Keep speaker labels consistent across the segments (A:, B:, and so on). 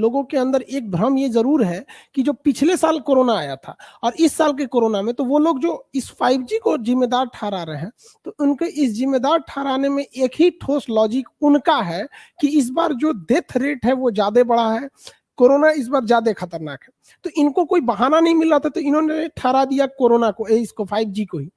A: लोगों के अंदर एक भ्रम ये जरूर है कि जो पिछले साल कोरोना आया था और इस साल के कोरोना में, तो वो लोग जो इस 5G को जिम्मेदार ठहरा रहे हैं, तो उनके इस जिम्मेदार ठहराने में एक ही ठोस लॉजिक उनका है कि इस बार जो डेथ रेट है वो ज्यादा बढ़ा है, कोरोना इस बार ज्यादा खतरनाक है। तो इनको कोई बहाना नहीं मिल रहा था, तो इन्होंने ठहरा दिया कोरोना को, इसको 5G को ही।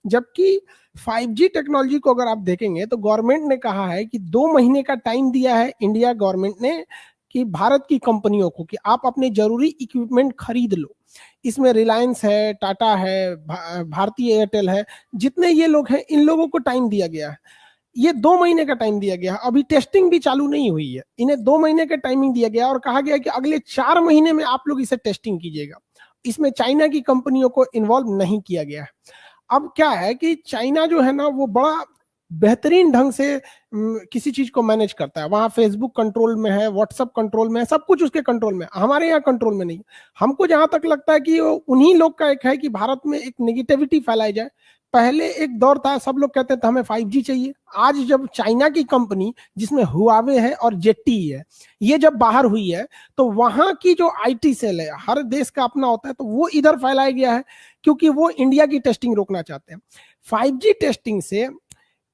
A: जबकि 5G टेक्नोलॉजी को अगर आप देखेंगे तो गवर्नमेंट ने कहा है कि 2 महीने का टाइम दिया है इंडिया गवर्नमेंट ने कि भारत की कंपनियों को कि आप अपने जरूरी इक्विपमेंट खरीद लो। इसमें रिलायंस है, टाटा है, भारतीय एयरटेल है, जितने ये लोग हैं इन लोगों को टाइम दिया गया है। ये 2 महीने का टाइम दिया गया है, अभी टेस्टिंग भी चालू नहीं हुई है, इन्हें 2 महीने का टाइमिंग दिया गया और कहा गया कि अगले 4 महीने में आप लोग इसे टेस्टिंग कीजिएगा। इसमें चाइना की कंपनियों को इन्वॉल्व नहीं किया गया है। अब क्या है कि चाइना जो है ना वो बड़ा बेहतरीन ढंग से किसी चीज को मैनेज करता है। वहां फेसबुक कंट्रोल में है, व्हाट्सएप कंट्रोल में है, सब कुछ उसके कंट्रोल में। हमारे यहाँ कंट्रोल में नहीं। हमको जहां तक लगता है कि उन्हीं लोग का एक है कि भारत में एक नेगेटिविटी फैलाई जाए। पहले एक दौर था, सब लोग कहते थे हमें 5G चाहिए। आज जब चाइना की कंपनी जिसमें हुआवे है और जेटी है, ये जब बाहर हुई है, तो वहां की जो आईटी सेल है, हर देश का अपना होता है, तो वो इधर फैलाया गया है क्योंकि वो इंडिया की टेस्टिंग रोकना चाहते हैं। 5G टेस्टिंग से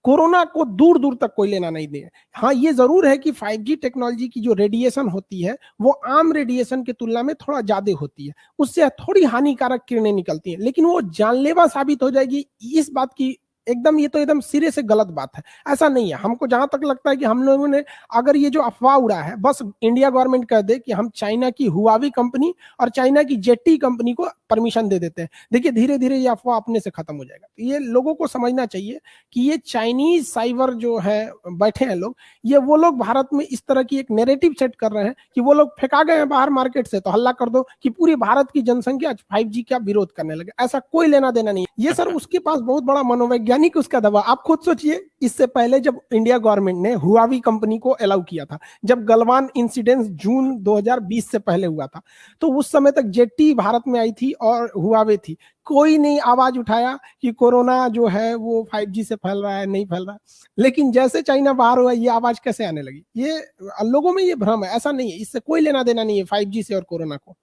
A: कोरोना को दूर दूर तक कोई लेना नहीं दे। हाँ, ये जरूर है कि 5G टेक्नोलॉजी की जो रेडिएशन होती है वो आम रेडिएशन की तुलना में थोड़ा ज्यादा होती है, उससे थोड़ी हानिकारक किरणें निकलती हैं, लेकिन वो जानलेवा साबित हो जाएगी, इस बात की एकदम, ये तो एकदम सिरे से गलत बात है। ऐसा नहीं है। हमको जहां तक लगता है कि हम लोगों ने अगर ये जो अफवाह उड़ा है, बस इंडिया गवर्नमेंट कह दे कि हम चाइना की हुआवी कंपनी और चाइना की जेटी कंपनी को परमिशन दे देते हैं, देखिए धीरे धीरे ये अफवाह अपने से खत्म हो जाएगा। ये लोगों को समझना चाहिए कि ये चाइनीज साइबर जो है बैठे हैं लोग, ये वो लोग भारत में इस तरह की एक नैरेटिव सेट कर रहे हैं कि वो लोग फेंका गए हैं बाहर मार्केट से, तो हल्ला कर दो कि पूरी भारत की जनसंख्या 5G का विरोध करने लगे। ऐसा कोई लेना देना नहीं। ये सर उसके पास बहुत बड़ा मनोवैज्ञानिक उसका दबाव। आप खुद सोचिए, इससे पहले जब इंडिया गवर्नमेंट ने हुआवी कंपनी को अलाउ किया था, जब गलवान इंसिडेंट जून 2020 से पहले हुआ था, तो उस समय तक जेटी भारत में आई थी और हुआवे थी। कोई नहीं आवाज उठाया कि कोरोना जो है वो 5G से फैल रहा है, नहीं फैल रहा है। लेकिन जैसे चाइना बाहर हुआ, ये आवाज कैसे आने लगी? ये लोगों में ये भ्रम है, ऐसा नहीं है। इससे कोई लेना देना नहीं है 5G से और कोरोना को।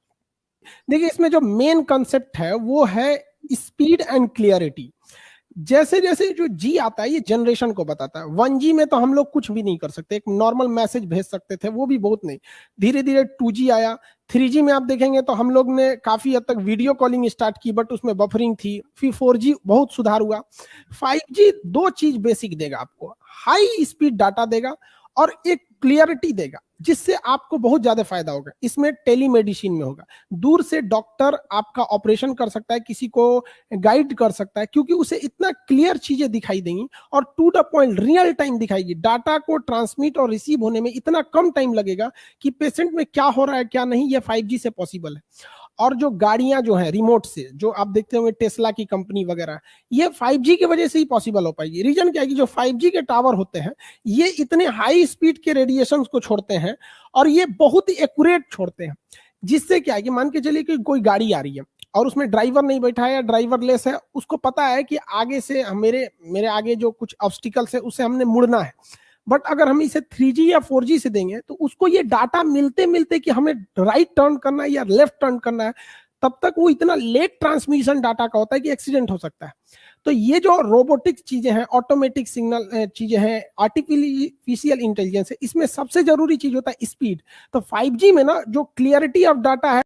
A: देखिए, इसमें जो मेन कंसेप्ट है वो है स्पीड एंड क्लियरिटी। जैसे जैसे जो जी आता है ये जनरेशन को बताता है। 1G में तो हम लोग कुछ भी नहीं कर सकते, एक नॉर्मल मैसेज भेज सकते थे, वो भी बहुत नहीं। धीरे धीरे 2G आया, 3G में आप देखेंगे तो हम लोग ने काफी हद तक वीडियो कॉलिंग स्टार्ट की, बट उसमें बफरिंग थी। फिर 4G बहुत सुधार हुआ। 5G दो चीज बेसिक देगा आपको, हाई स्पीड डाटा देगा और एक क्लियरिटी देगा, जिससे आपको बहुत ज्यादा फायदा होगा। इसमें टेलीमेडिसिन में होगा, दूर से डॉक्टर आपका ऑपरेशन कर सकता है, किसी को गाइड कर सकता है, क्योंकि उसे इतना क्लियर चीजें दिखाई देंगी और to the point real time दिखाएगी। डाटा को ट्रांसमिट और रिसीव होने में इतना कम टाइम लगेगा कि पेशेंट में क्या हो रहा है क्या नहीं, ये 5G से पॉसिबल है। और जो गाड़ियां जो है रिमोट से, जो आप देखते होंगे टेस्ला की कंपनी वगैरह, ये 5G की वजह से ही पॉसिबल हो पाएगी। रीजन क्या है कि जो 5G के टावर होते हैं ये इतने हाई स्पीड के रेडिएशन को छोड़ते हैं और ये बहुत ही एक्यूरेट छोड़ते हैं, जिससे क्या है कि मान के चलिए कि कोई गाड़ी आ रही है और उसमें ड्राइवर नहीं बैठा है या ड्राइवर लेस है, उसको पता है कि आगे से मेरे आगे जो कुछ ऑब्स्टिकल्स है उससे हमने मुड़ना है। बट अगर हम इसे 3G या 4G से देंगे तो उसको ये डाटा मिलते मिलते कि हमें राइट टर्न करना है या लेफ्ट टर्न करना है, तब तक वो इतना लेट ट्रांसमिशन डाटा का होता है कि एक्सीडेंट हो सकता है। तो ये जो रोबोटिक चीजें हैं, ऑटोमेटिक सिग्नल चीजें हैं, आर्टिफिशियल इंटेलिजेंस है, इसमें सबसे जरूरी चीज होता है स्पीड। तो 5G में ना जो क्लियरिटी ऑफ डाटा है